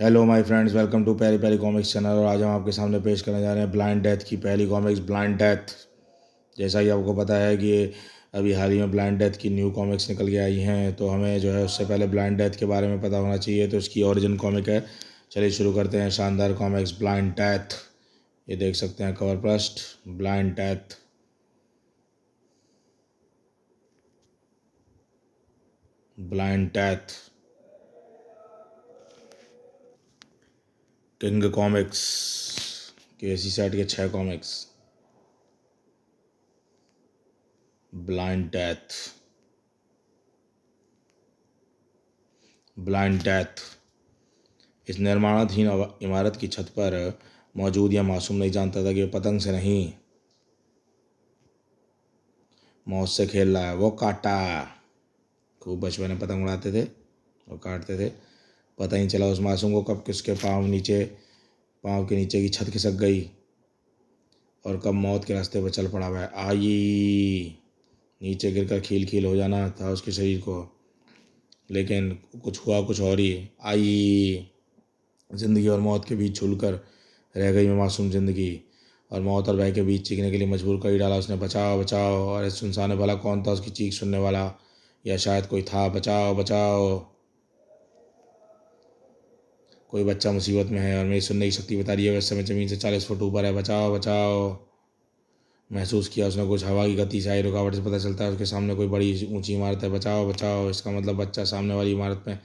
Hello my friends, welcome to Perry Perry comics channel. और आज हम आपके सामने पेश करने जा रहे हैं ब्लाइंड डेथ की पहली कॉमिक्स ब्लाइंड डेथ। जैसा कि आपको पता है कि अभी हाल ही में ब्लाइंड डेथ की न्यू कॉमिक्स निकल के आई हैं, तो हमें जो है उससे पहले ब्लाइंड डेथ के बारे में पता होना चाहिए। तो इसकी ओरिजिन कॉमिक है। चलिए शुरू करते हैं। शानदार कॉमिक्स ब्लाइंड डेथ। ये देख सकते हैं cover first, blind death. Blind death king comics के इसी सेट के 6 comics. Blind death. Blind death. इस निर्माणाधीन इमारत की छत पर मौजूद यह मासूम नहीं जानता था कि वह पतंग से नहीं, मौत से खेल रहा है। वो काटा। खूब बचपन में पतंग उड़ाते थे और काटते थे। पता ही नहीं चला उस मासूम को कब किसके पाँव के नीचे की छत खिसक गई और कब मौत के रास्ते पर चल पड़ा। वह आई। नीचे गिरकर खील खील हो जाना था उसके शरीर को, लेकिन कुछ हुआ कुछ और ही। आई। जिंदगी और मौत के बीच झूलकर रह गई मैं मासूम जिंदगी, और मौत और भय के बीच चीखने के लिए मजबूर कर ही डाला उसने, बचाओ बचाओ। और इस सुनसान में भला कौन था उसकी चीख सुनने वाला, या शायद कोई था। बचाओ बचाओ। कोई बच्चा मुसीबत में है और मेरी सुनने की शक्ति बता रही है वह इस समय ज़मीन से 40 फुट ऊपर है। बचाओ बचाओ। महसूस किया उसने कुछ हवा की गति से आई रुकावट से पता चलता है उसके सामने कोई बड़ी ऊंची इमारत है। बचाओ बचाओ। इसका मतलब बच्चा सामने वाली इमारत में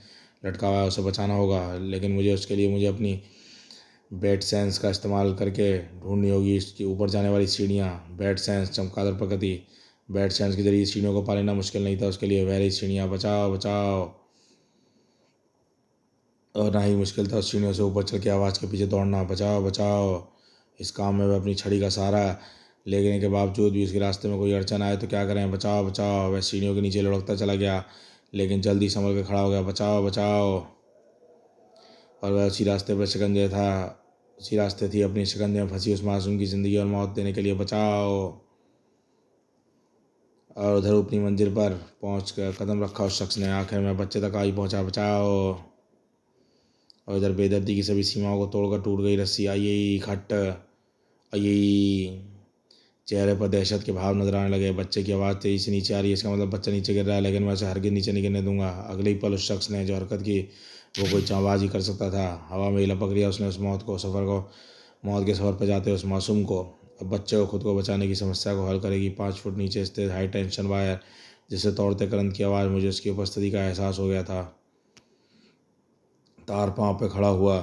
लटका हुआ है, उसे बचाना होगा। लेकिन उसके लिए मुझे अपनी बेड सेंस का इस्तेमाल करके ढूंढनी होगी इसके ऊपर जाने वाली सीढ़ियाँ। बेड सेंस चमगादड़ प्रकृति। बेड सेंस के जरिए सीढ़ियों को पा लेना मुश्किल नहीं था उसके लिए। वह रही सीढ़ियाँ। बचाओ बचाओ। और ना ही मुश्किल था उस सीढ़ियों से ऊपर चल के आवाज़ के पीछे दौड़ना। बचाओ बचाओ। इस काम में वह अपनी छड़ी का सहारा लेने के बावजूद भी उसके रास्ते में कोई अड़चन आए तो क्या करें। बचाओ बचाओ। वह सीढ़ियों के नीचे लुढ़कता चला गया, लेकिन जल्दी संभल के खड़ा हो गया। बचाओ बचाओ। और वह उसी रास्ते थी अपनी शिकंजे में फंसी उस मासूम की ज़िंदगी और मौत देने के लिए। बचाओ। और उधर अपनी मंजिल पर पहुंच कर कदम रखा उस शख्स ने। आखिर में बच्चे तक आई पहुंचा। बचाओ। और इधर बेदर्दी की सभी सीमाओं को तोड़कर टूट गई रस्सी। आई खट। आई। चेहरे पर दहशत के भाव नजर आने लगे। बच्चे की आवाज़ तेजी से नीचे आ रही है। इसका मतलब बच्चा नीचे गिर रहा है, लेकिन मैं उसे हरगिज नीचे नहीं गिरने दूंगा। अगले ही पल उस शख्स ने जो हरकत की वो कोई चांबाज ही कर सकता था। हवा में ही लपक लिया उसने उस मौत के सफ़र पर जाते उस मासूम को। अब बच्चे को खुद को बचाने की समस्या को हल करेगी। 5 फुट नीचे स्थित हाई टेंशन वायर जिससे तोड़ते करंट की आवाज़, मुझे उसकी उपस्थिति का एहसास हो गया था। तार पाँव पे खड़ा हुआ,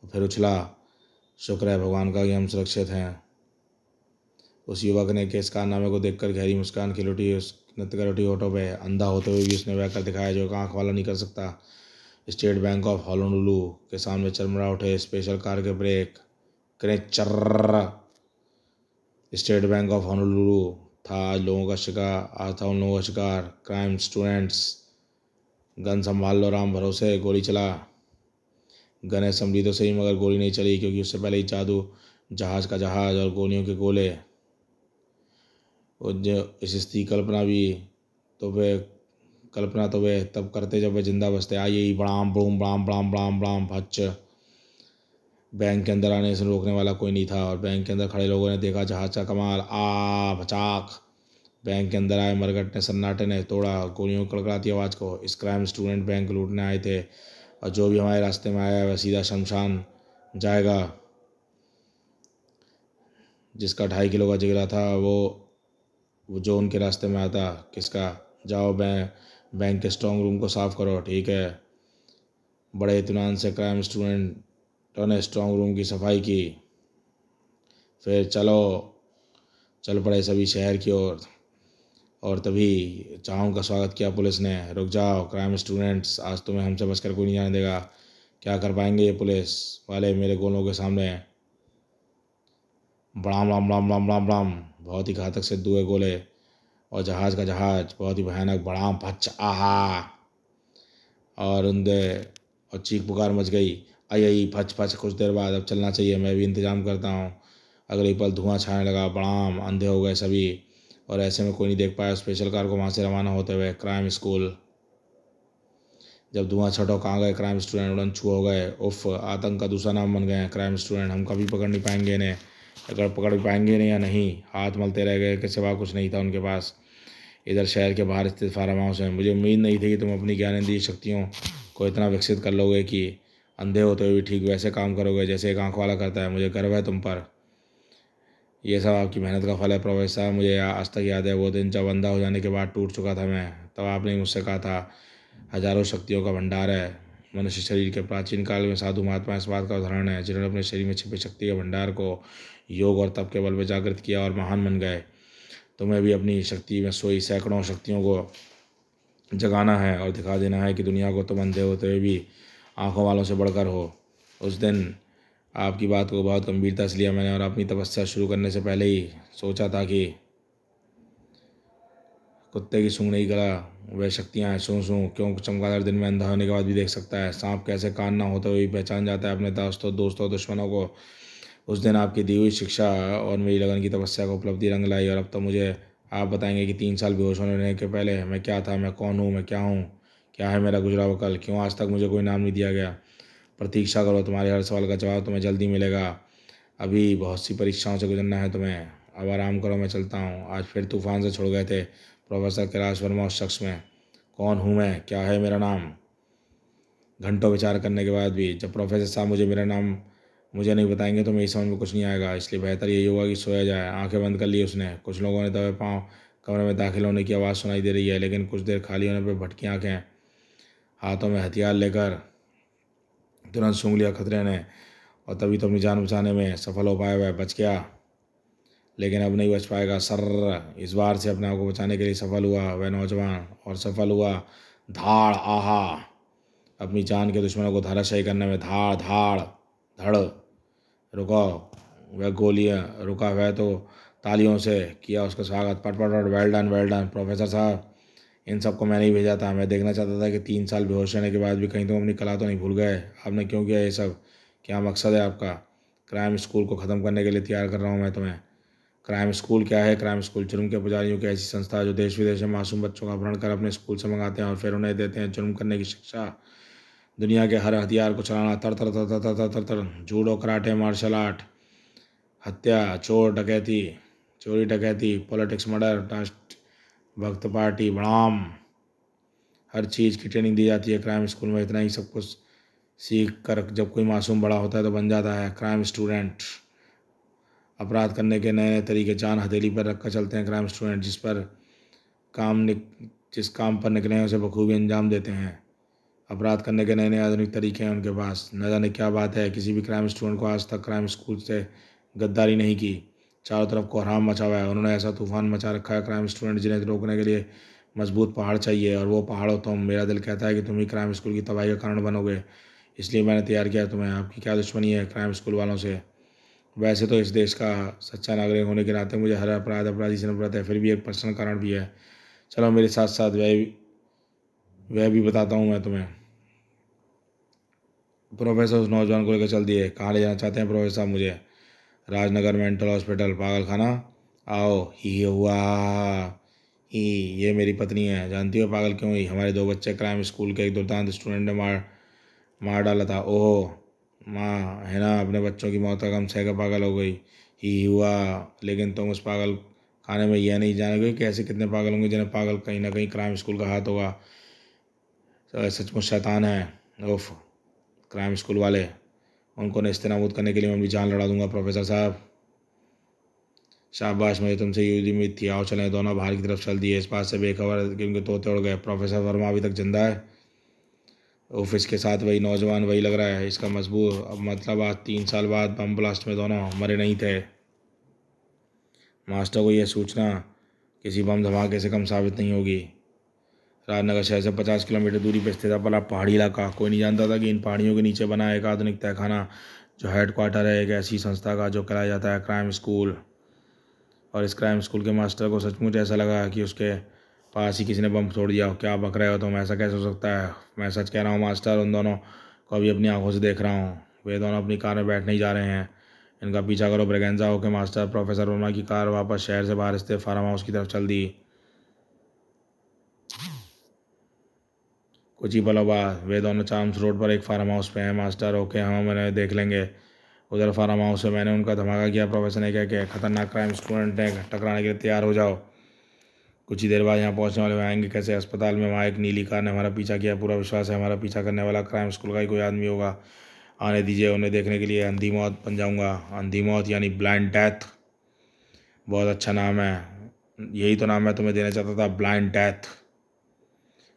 फिर उछला। शुक्र है भगवान का कि हम सुरक्षित हैं। उस युवक ने के इस कारनामे को देखकर गहरी मुस्कान खिल उठी। उस नृत्य कर उठी होठों पे। अंधा होते हुए भी उसने वह कर दिखाया जो आंख वाला नहीं कर सकता। स्टेट बैंक ऑफ होनोलुलु के सामने चरमरा उठे स्पेशल कार के ब्रेक। चर्र। स्टेट बैंक ऑफ होनोलुलु था आज लोगों का शिकार। आज था उन लोगों का शिकार, क्राइम स्टूडेंट्स। गन संभाल लो राम भरोसे। गोली चला। गने संभली तो सही, मगर गोली नहीं चली, क्योंकि उससे पहले ही जादू जहाज का जहाज और गोलियों के गोले। और जो इसकी कल्पना तो वे तब करते जब वे जिंदा बसते। आइए बड़ाम बड़ूम बड़ाम बड़ाम बड़ाम बड़ाम भच्च। बैंक के अंदर आने से रोकने वाला कोई नहीं था, और बैंक के अंदर खड़े लोगों ने देखा जहाज का कमाल। भचाक। बैंक के अंदर आए मरघट ने सन्नाटे ने तोड़ा गोलियों की कड़कड़ाती आवाज़ को। इस क्राइम स्टूडेंट बैंक लूटने आए थे, और जो भी हमारे रास्ते में आया वह सीधा शमशान जाएगा। जिसका 2.5 किलो का जिगरा था वो जो उनके रास्ते में आता। किसका? जाओ बैंक के स्ट्रॉन्ग रूम को साफ़ करो। ठीक है। बड़े इत्मीनान से क्राइम स्टूडेंटों ने स्ट्रॉन्ग रूम की सफाई की। फिर चल पड़े सभी शहर की ओर। और तभी चाहों का स्वागत किया पुलिस ने। रुक जाओ क्राइम स्टूडेंट्स, आज तुम्हें हमसे बचकर कोई नहीं जाने देगा। क्या कर पाएंगे ये पुलिस वाले मेरे गोलों के सामने? बड़ाम राम राम राम राम राम। बहुत ही घातक सिद्ध हुए गोले, और जहाज का जहाज बहुत ही भयानक। बड़ाम भच आहा। और उन्दे और चीख पुकार मच गई। आई फच फच। कुछ देर बाद अब चलना चाहिए, मैं भी इंतजाम करता हूँ। अगले पल धुआं छाने लगा। बड़ाम। अंधे हो गए सभी, और ऐसे में कोई नहीं देख पाया स्पेशल कार को वहाँ से रवाना होते हुए क्राइम स्कूल। जब धुआं छटो कहाँ गए क्राइम स्टूडेंट, उड़नछू हो गए। उफ, आतंक का दूसरा नाम बन गए हैं क्राइम स्टूडेंट। हम कभी पकड़ नहीं पाएंगे इन्हें, अगर पकड़ पाएंगे नहीं या नहीं। हाथ मलते रह गए कि सिवा कुछ नहीं था उनके पास। इधर शहर के बाहर स्थित फार्म हाउस है। मुझे उम्मीद नहीं थी कि तुम अपनी ज्ञानेंद्रिय शक्तियों को इतना विकसित कर लोगे कि अंधे होते हुए भी ठीक वैसे काम करोगे जैसे एक आँख वाला करता है। मुझे गर्व है तुम पर। ये सब आपकी मेहनत का फल है प्रोफेसर साहब। मुझे आज तक याद है वो दिन जब अंधा हो जाने के बाद टूट चुका था मैं। तब आपने मुझसे कहा था हजारों शक्तियों का भंडार है मनुष्य शरीर के। प्राचीन काल में साधु महात्मा इस बात का उदाहरण है जिन्होंने अपने शरीर में छिपी शक्ति के भंडार को योग और तप के बल पर जागृत किया और महान बन गए। तुम्हें भी अपनी शक्ति में सोई सैकड़ों शक्तियों को जगाना है और दिखा देना है कि दुनिया को तुम अंधे होते हुए भी आंखों वालों से बढ़कर हो। उस दिन आपकी बात को बहुत गंभीरता से लिया मैंने और अपनी तपस्या शुरू करने से पहले ही सोचा था कि कुत्ते की सूंघ नहीं गला वह शक्तियाँ हैं। सूं क्यों चमगादड़ दिन में अंधा होने के बाद भी देख सकता है। सांप कैसे कान ना होते हुए भी पहचान जाता है अपने दोस्तों दुश्मनों को। उस दिन आपकी दी हुई शिक्षा और मेरी लगन की तपस्या को उपलब्धि रंग लाई। और अब तो मुझे आप बताएंगे कि 3 साल बेहोश होने के पहले मैं क्या था, मैं कौन हूँ, मैं क्या हूँ, क्या है मेरा गुजरा हुआ कल, क्यों आज तक मुझे कोई नाम नहीं दिया गया। प्रतीक्षा करो, तुम्हारे हर सवाल का जवाब तुम्हें जल्दी मिलेगा। अभी बहुत सी परीक्षाओं से गुजरना है तुम्हें। अब आराम करो, मैं चलता हूँ। आज फिर तूफान से छुड़ गए थे प्रोफेसर कैलाश वर्मा उस शख्स में। कौन हूँ मैं, क्या है मेरा नाम। घंटों विचार करने के बाद भी जब प्रोफेसर साहब मेरा नाम मुझे नहीं बताएंगे तो मेरी समझ में कुछ नहीं आएगा। इसलिए बेहतर यही होगा कि सोया जाए। आंखें बंद कर ली उसने। कुछ लोगों ने दबे पाँव कमरे में दाखिल होने की आवाज़ सुनाई दे रही है, लेकिन कुछ देर खाली होने पर भटकी आंखें हाथों में हथियार लेकर तुरंत सूंघ लिया खतरे ने। और तभी तो अपनी जान बचाने में सफल हो पाया। वह बच गया लेकिन अब नहीं बच पाएगा सर। इस बार से अपने आप को बचाने के लिए सफल हुआ वह नौजवान, और सफल हुआ धाड़ आहा अपनी जान के दुश्मनों को धराशायी करने में। धाड़ धाड़ धड़ रुको, वह गोलियां रुका। वह तो तालियों से किया उसका स्वागत। पट पट पट, वेल डन प्रोफेसर साहब। इन सबको मैंने ही भेजा था। मैं देखना चाहता था कि 3 साल बेहोश रहने के बाद भी कहीं तुम अपनी कला तो नहीं भूल गए। आपने क्यों किया ये सब, क्या मकसद है आपका। क्राइम स्कूल को ख़त्म करने के लिए तैयार कर रहा हूँ मैं तुम्हें। क्राइम स्कूल क्या है। क्राइम स्कूल जुर्म के पुजारियों की ऐसी संस्था है जो देश विदेश में मासूम बच्चों का अपहरण कर अपने स्कूल से मंगाते हैं और फिर उन्हें देते हैं जुर्म करने की शिक्षा। दुनिया के हर हथियार को चलाना, तर तर तर तर तर तर तर, जूडो, कराटे, मार्शल आर्ट, हत्या, चोर डकैती, चोरी डकैती, पॉलिटिक्स, मर्डर, ट्रस्ट, भक्त पार्टी, बड़ाम, हर चीज़ की ट्रेनिंग दी जाती है क्राइम स्कूल में। इतना ही सब कुछ सीख कर जब कोई मासूम बड़ा होता है तो बन जाता है क्राइम स्टूडेंट। अपराध करने के नए नए तरीके जान हथेली पर रखकर चलते हैं क्राइम स्टूडेंट। जिस काम पर निकले हैं उसे बखूबी अंजाम देते हैं। अपराध करने के नए नए आधुनिक तरीके हैं उनके पास। न जाने क्या बात है, किसी भी क्राइम स्टूडेंट को आज तक क्राइम स्कूल से गद्दारी नहीं की। चारों तरफ कोहराम मचा हुआ है। उन्होंने ऐसा तूफान मचा रखा है क्राइम स्टूडेंट जिन्हें रोकने के लिए मजबूत पहाड़ चाहिए, और वो पहाड़ हो तुम। मेरा दिल कहता है कि तुम ही क्राइम स्कूल की तबाही का कारण बनोगे। इसलिए मैंने तैयार किया तुम्हें। आपकी क्या दुश्मनी है क्राइम स्कूल वालों से। वैसे तो इस देश का सच्चा नागरिक होने के नाते मुझे हर अपराधी से नफरत है, फिर भी एक पर्सनल कारण भी है। चलो मेरे साथ साथ वह भी बताता हूँ मैं तुम्हें। प्रोफेसर उस नौजवान को लेकर चल दिए। कहाँ ले जाना चाहते हैं प्रोफेसर साहब मुझे। राजनगर मेंटल हॉस्पिटल, पागल खाना। आओ ही हुआ ही। ये मेरी पत्नी है। जानती हो पागल क्यों हुई। हमारे 2 बच्चे क्राइम स्कूल के एक दुर्दांत स्टूडेंट ने मार डाला था। ओह माँ है ना, अपने बच्चों की मौत का गम सहकर पागल हो गई। ही हुआ। लेकिन तुम उस पागल खाने में यह नहीं जानोगे कि ऐसे कितने पागल होंगे जिन्हें पागल कहीं ना कहीं क्राइम स्कूल का हाथ होगा। सचमुच शैतान है। उफ, क्राइम स्कूल वाले, उनको नेस्तनाबूद करने के लिए मैं भी जान लड़ा दूंगा प्रोफेसर साहब। शाबाश, मुझे तुमसे ये उम्मीद थी। आओ चलें। दोनों बाहर की तरफ चल दिए, इस बात से बेखबर कि उनके तोते उड़ गए। प्रोफेसर वर्मा अभी तक जिंदा है। ऑफिस के साथ वही नौजवान वही लग रहा है। इसका मतलब आज 3 साल बाद बम ब्लास्ट में दोनों मरे नहीं थे। मास्टर को यह सूचना किसी बम धमाके से कम साबित नहीं होगी। राजनगर शहर से 50 किलोमीटर दूरी पर स्थित बड़ा पहाड़ी इलाका। कोई नहीं जानता था कि इन पहाड़ियों के नीचे बना एक आधुनिक तहखाना जो हेडक्वार्टर है एक ऐसी संस्था का जो कहलाया जाता है क्राइम स्कूल। और इस क्राइम स्कूल के मास्टर को सचमुच ऐसा लगा कि उसके पास ही किसी ने बम छोड़ दिया हो। क्या बक रहे हो तुम, ऐसा कैसे हो सकता है। मैं सच कह रहा हूँ मास्टर, उन दोनों को अभी अपनी आंखों से देख रहा हूँ। वे दोनों अपनी कार में बैठ नहीं जा रहे हैं। इनका पीछा करो ब्रेगेंजा हो के। मास्टर प्रोफेसर वर्मा की कार वापस शहर से बाहर स्थित फार्म हाउस की तरफ चल दी। कुछ ही पलों बाद वे दोनों चार्म्स रोड पर एक फार्म हाउस पे हैं। मास्टर ओके हाँ मैंने देख लेंगे। उधर फार्म हाउस से मैंने उनका धमाका किया। प्रोफेसर ने कहा कि खतरनाक क्राइम स्टूडेंट है, टकराने के लिए तैयार हो जाओ। कुछ ही देर बाद यहाँ पहुँचने वाले आएंगे कैसे? अस्पताल में वहाँ एक नीली कार ने हमारा पीछा किया। पूरा विश्वास है हमारा पीछा करने वाला क्राइम स्कूल का ही कोई आदमी होगा। आने दीजिए, उन्हें देखने के लिए अंधी मौत बन जाऊँगा। अंधी मौत यानी ब्लाइंड डेथ। बहुत अच्छा नाम है, यही तो नाम मैं तुम्हें देना चाहता था, ब्लाइंड डेथ।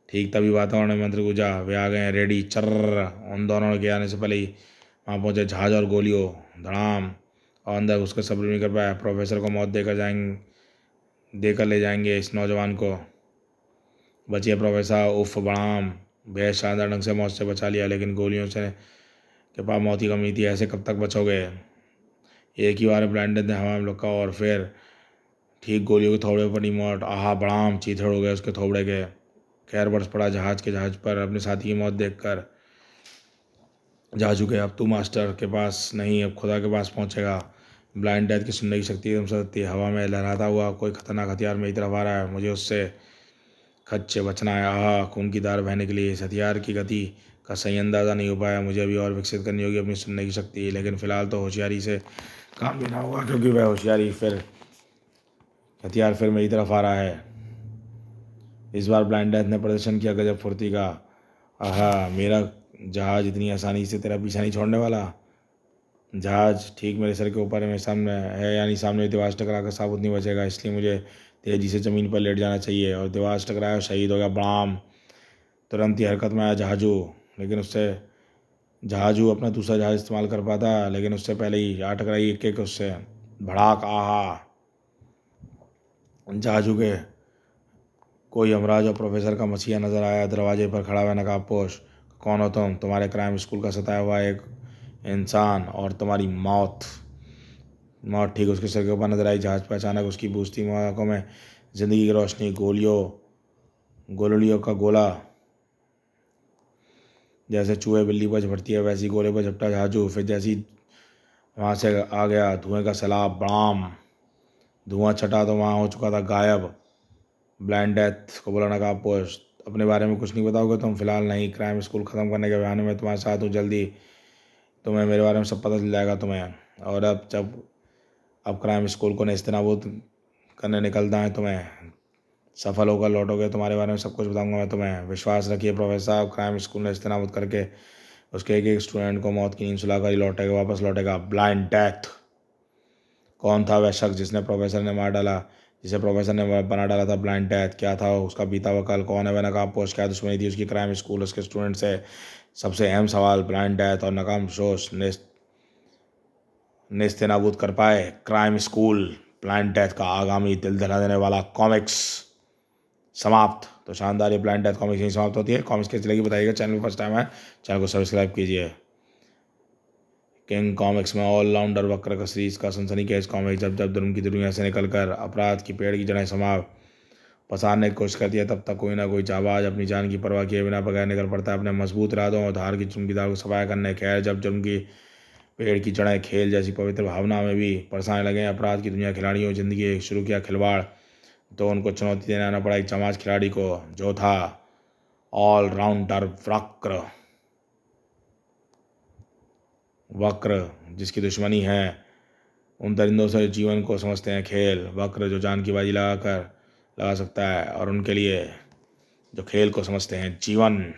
ठीक तभी वातावरण में मंत्र गूंजा। वे आ गए हैं रेडी चर्र। उन दोनों के आने से पहले ही वहाँ पहुँचे जहाज और गोलियों धड़ाम, और अंदर उसका सब्र नहीं कर पाया। प्रोफेसर को मौत देकर ले जाएंगे इस नौजवान को। बचिए प्रोफेसर, उफ बड़ाम। बेहद शानदार ढंग से मौत से बचा लिया, लेकिन गोलियों से के पास मौत की कमी थी। ऐसे कब तक बचोगे? एक ही बार ब्लाइंडेड ने हवा में लुका और फिर ठीक गोलियों के थोबड़े पर पड़ी मौत। आहा बड़ाम, चीथड़ हो गए उसके थोबड़े के। खैर बरस पड़ा जहाज पर अपने साथी की मौत देखकर। जा चुके, अब तू मास्टर के पास नहीं, अब खुदा के पास पहुंचेगा। ब्लाइंड डेथ की सुनने की शक्ति एकदम से थी। हवा में लहराता हुआ कोई खतरनाक हथियार मेरी तरफ आ रहा है, मुझे उससे खच से बचना है। आहा, खून की धार बहने के लिए इस हथियार की गति का सही अंदाज़ा नहीं हो पाया। मुझे अभी और विकसित करनी होगी अपनी सुनने की शक्ति, लेकिन फिलहाल तो होशियारी से काम लेना होगा, क्योंकि वह हथियार फिर मेरी तरफ आ रहा है। इस बार ब्लाइंड डेथ ने प्रदर्शन किया गजब फुर्ती का। आहा, मेरा जहाज इतनी आसानी से तेरा पीछा नहीं छोड़ने वाला। जहाज ठीक मेरे सर के ऊपर है, सामने है, यानी सामने दीवार टकरा कर साबुत नहीं बचेगा, इसलिए मुझे तेजी से ज़मीन पर लेट जाना चाहिए। और दीवार टकराया और शहीद हो गया बड़ाम। तुरंत ही हरकत में आया जहाजू अपना दूसरा जहाज इस्तेमाल कर पाता, लेकिन उससे पहले ही आ टकराई एक उससे भड़ाक। आहा, जहाजू के कोई यमराज और प्रोफेसर का मसीहा नजर आया। दरवाजे पर खड़ा हुआ नकाबपोश। कौन हो तुम? तुम्हारे क्राइम स्कूल का सताया हुआ एक इंसान, और तुम्हारी मौत ठीक उसके सर के ऊपर नजर आई। जहाज पर अचानक उसकी बूझती आंखों में जिंदगी की रोशनी। गोलियों का गोला जैसे चूहे बिल्ली पर झपटती है, वैसी गोले पर झपटा जहाजू। फिर जैसी वहाँ से आ गया धुएं का सैलाब। बड़ाम, धुआं छटा तो वहाँ हो चुका था गायब। ब्लाइंड डेथ को बोला नकाबपोश, अपने बारे में कुछ नहीं बताओगे तुम? फिलहाल नहीं, क्राइम स्कूल ख़त्म करने के बहाने में तुम्हारे साथ हूँ। जल्दी तुम्हें मेरे बारे में सब पता चल जाएगा तुम्हें। और अब क्राइम स्कूल को नेस्तनाबूद करने निकलना है तुम्हें। सफल होकर लौटोगे, तुम्हारे बारे में सब कुछ बताऊंगा मैं तुम्हें। विश्वास रखिए प्रोफेसर साहब, क्राइम स्कूल नेस्तनाबूद करके उसके एक एक स्टूडेंट को मौत की नींद सुलाकर ही वापस लौटेगा। Blind death. कौन था वह शख्स जिसे प्रोफेसर ने बना डाला था ब्लाइंड डेथ? क्या था उसका बीता हुआ कल? कौन है वह नकाबपोश? क्या दुश्मनी थी उसकी क्राइम स्कूल उसके स्टूडेंट से? सबसे अहम सवाल, ब्लाइंड डेथ और नाकाम सोच नेस्तनाबूद कर पाए क्राइम स्कूल। ब्लाइंड डेथ का आगामी दिल दहला देने वाला कॉमिक्स समाप्त। तो शानदार ये ब्लाइंड डेथ कॉमिक्स यहीं समाप्त होती है। कॉमिक्स कैसी लगी बताइएगा। चैनल फर्स्ट टाइम है, चैनल को सब्सक्राइब कीजिए। किंग कॉमिक्स में ऑलराउंडर वक्र का सीरीज का सनसनीखेज कॉमिक जब जुर्म की दुनिया से निकलकर अपराध की पेड़ की जड़ें पसारने की कोशिश करती है, तब तक कोई ना कोई जाबाज अपनी जान की परवाह किए बिना बगैर निकल पड़ता है अपने मजबूत इरादों और धार की चुमकीदार को सफाया करने। खैर, जब जुर्म की पेड़ की जड़ें खेल जैसी पवित्र भावना में भी परसाने लगे। अपराध की दुनिया खिलाड़ियों जिंदगी शुरू किया खिलवाड़, तो उनको चुनौती देने आना पड़ा एक चमाज खिलाड़ी को, जो था ऑलराउंडर वक्र, जिसकी दुश्मनी है उन दरिंदों से जीवन को समझते हैं खेल। वक्र जो जान की बाजी लगा सकता है, और उनके लिए जो खेल को समझते हैं जीवन।